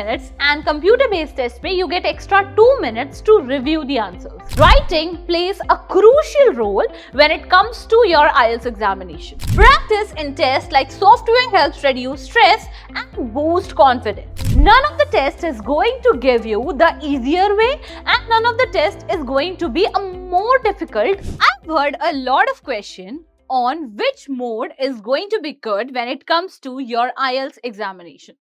minutes and computer-based test में you get extra 2 minutes to review the answers. Writing plays a crucial role when it comes to your IELTS examination. Practice in tests like software helps reduce stress and boost confidence. None of the test is going to give you the easier way and none of the test is going to be a more difficult. I've heard a lot of questions on which mode is going to be good when it comes to your IELTS examination.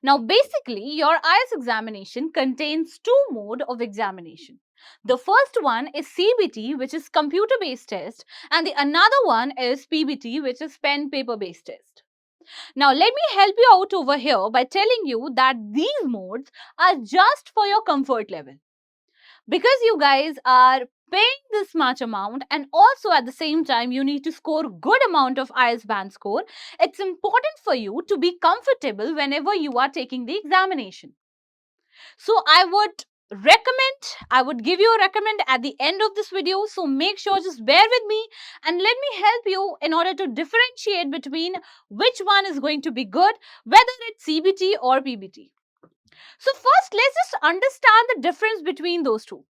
Now, basically, your IELTS examination contains two modes of examination. The first one is CBT, which is computer-based test, and the another one is PBT, which is pen-paper-based test. Now, let me help you out over here by telling you that these modes are just for your comfort level. Because you guys are paying this much amount and also at the same time you need to score good amount of IELTS band score, it's important for you to be comfortable whenever you are taking the examination. So I would give you a recommend at the end of this video. So make sure just bear with me and let me help you in order to differentiate between which one is going to be good, whether it's CBT or PBT. So first, let's just understand the difference between those two.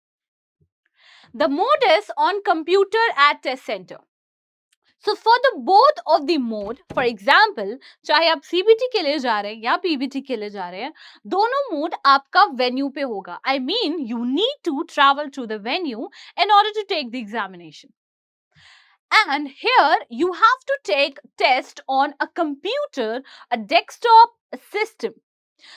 The mode is on computer at test center. So for the both of the mode, for example, चाहे आप CBT के लिए जा रहे हैं या PBT के लिए जा रहे हैं, दोनों मोड आपका venue पे होगा. I mean, you need to travel to the venue in order to take the examination. And here you have to take test on a computer, a desktop system.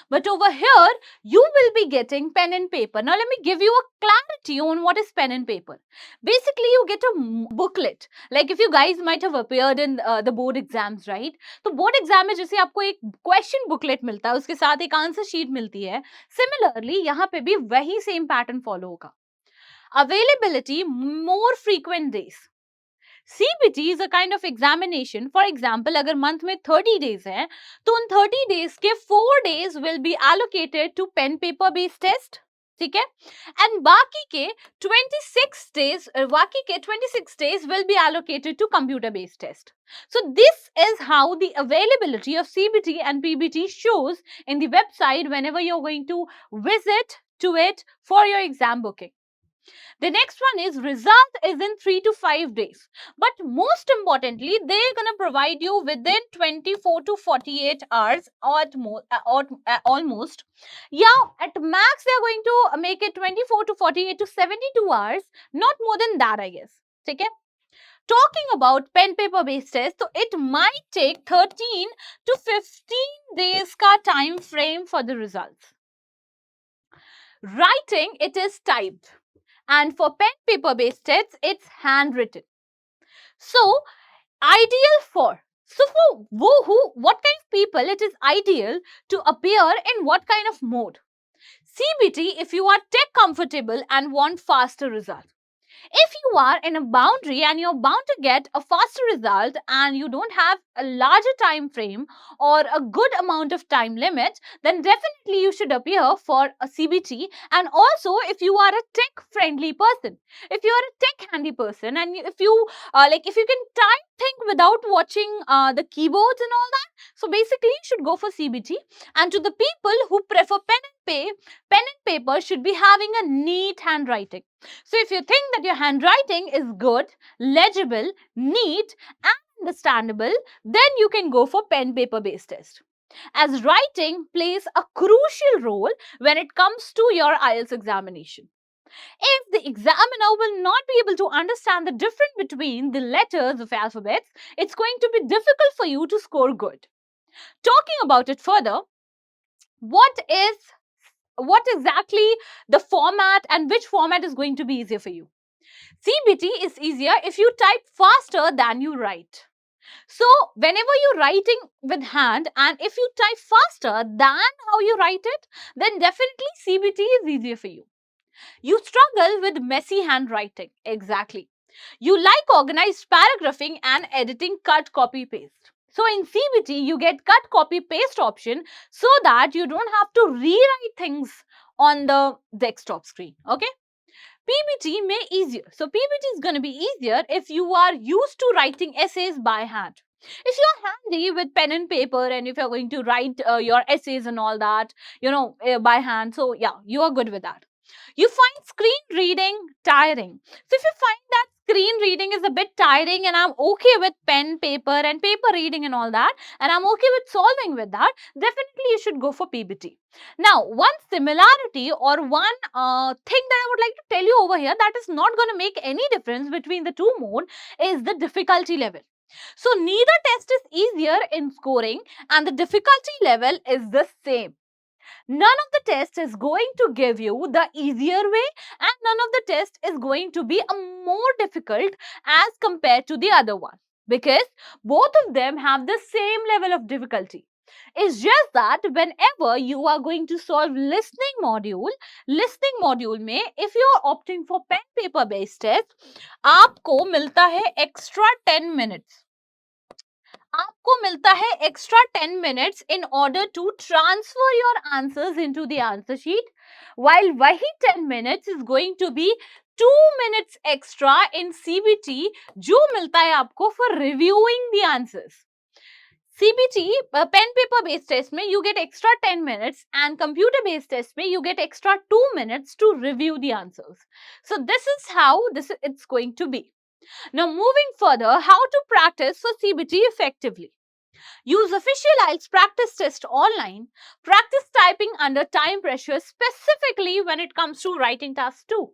But over here, you will be getting pen and paper. Now, let me give you a clarity on what is pen and paper. Basically, you get a booklet. Like if you guys might have appeared in the board exams, right? तो board exam में जैसे आपको एक question booklet मिलता है, उसके साथ एक answer sheet मिलती है. Similarly, यहाँ पे भी वही same pattern follow होगा. Availability, more frequent days. CBT is a kind of examination. For example, अगर month में 30 days है, तो उन 30 days के 4 days will be allocated to pen paper based test. ठीक है? And बाकी के 26 days will be allocated to computer based test. So this is how the availability of CBT and PBT shows in the website whenever you're going to visit to it for your exam booking. The next one is result is in 3 to 5 days. But most importantly, they're going to provide you within 24 to 48 hours or almost. Yeah, at max, they're going to make it 24 to 48 to 72 hours. Not more than that, I guess. Okay? Talking about pen paper based test, so it might take 13 to 15 days ka time frame for the results. Writing, it is typed. And for pen paper based tests, it's handwritten. So, ideal for, what kind of people it is ideal to appear in what kind of mode? CBT if you are tech comfortable and want faster results. If you are in a boundary and you're bound to get a faster result and you don't have a larger time frame or a good amount of time limit, then definitely you should appear for a CBT. And also if you are a tech friendly person, if you are a tech handy person and if you if you can type thing without watching the keyboards and all that, so basically you should go for CBT. And to the people who prefer pen and paper should be having a neat handwriting. So if you think that your handwriting is good, legible, neat and understandable, then you can go for pen paper based test. As writing plays a crucial role when it comes to your IELTS examination. If the examiner will not be able to understand the difference between the letters of alphabets, it's going to be difficult for you to score good. Talking about it further, what exactly the format and which format is going to be easier for you? CBT is easier if you type faster than you write. So, whenever you're writing with hand and if you type faster than how you write it, then definitely CBT is easier for you. You struggle with messy handwriting. Exactly. You like organized paragraphing and editing cut, copy, paste. So in CBT, you get cut, copy, paste option so that you don't have to rewrite things on the desktop screen. Okay. PBT may easier. So PBT is going to be easier if you are used to writing essays by hand. If you're handy with pen and paper and if you're going to write your essays and all that, by hand, so yeah, you are good with that. You find screen reading tiring. So if you find that screen reading is a bit tiring and I'm okay with pen, paper and paper reading and all that, and I'm okay with solving with that, definitely you should go for PBT. Now, one similarity or one thing that I would like to tell you over here that is not going to make any difference between the two mode is the difficulty level. So neither test is easier in scoring and the difficulty level is the same. None of the test is going to give you the easier way and none of the test is going to be a more difficult as compared to the other one, because both of them have the same level of difficulty. It's just that whenever you are going to solve listening module में if you are opting for pen paper based test, आपको मिलता है extra 10 minutes. आपको मिलता है extra 10 minutes in order to transfer your answers into the answer sheet, while वही 10 minutes is going to be 2 minutes extra in CBT जो मिलता है आपको for reviewing the answers. CBT, pen paper based test में you get extra 10 minutes and computer based test में you get extra 2 minutes to review the answers. So this is how it's going to be. Now moving further, how to practice for CBT effectively. Use official IELTS practice test online. Practice typing under time pressure, specifically when it comes to writing tasks too.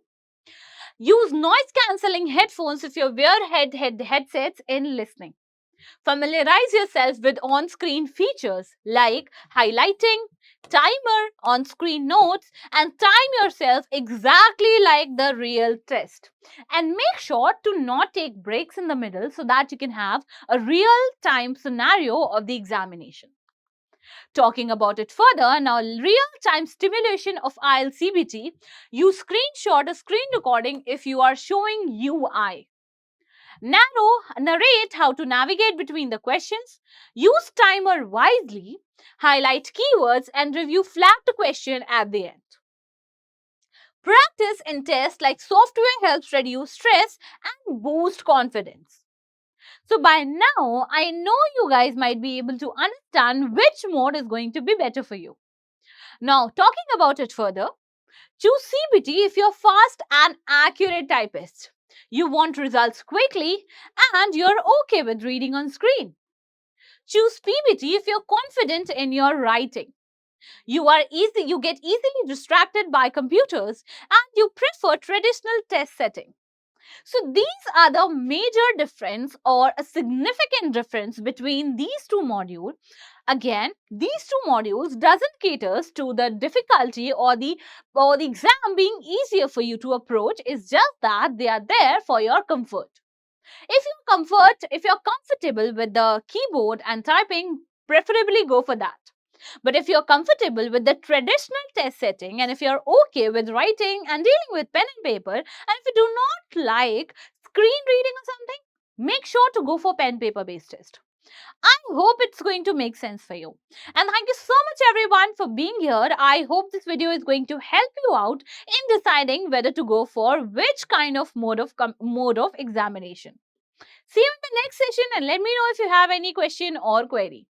Use noise cancelling headphones if you wear headsets in listening. Familiarize yourself with on-screen features like highlighting, timer, on-screen notes, and time yourself exactly like the real test. And make sure to not take breaks in the middle so that you can have a real-time scenario of the examination. Talking about it further, now real-time stimulation of IELTS CBT, you screenshot a screen recording if you are showing UI. Narrate how to navigate between the questions, use timer wisely, highlight keywords and review flagged question at the end. Practice in tests like software helps reduce stress and boost confidence. So by now, I know you guys might be able to understand which mode is going to be better for you. Now, talking about it further, choose CBT if you're fast and accurate typist. You want results quickly and you're okay with reading on screen. Choose PBT if you're confident in your writing. You get easily distracted by computers and you prefer traditional test setting. So these are the major difference or a significant difference between these two modules. Again, these two modules doesn't cater to the difficulty or the exam being easier for you to approach. It's just that they are there for your comfort. If you're comfortable with the keyboard and typing, preferably go for that. But if you're comfortable with the traditional test setting and if you're okay with writing and dealing with pen and paper, and if you do not like screen reading or something, make sure to go for pen paper based test. I hope it's going to make sense for you. And thank you so much everyone for being here. I hope this video is going to help you out in deciding whether to go for which kind of mode of examination. See you in the next session and let me know if you have any question or query.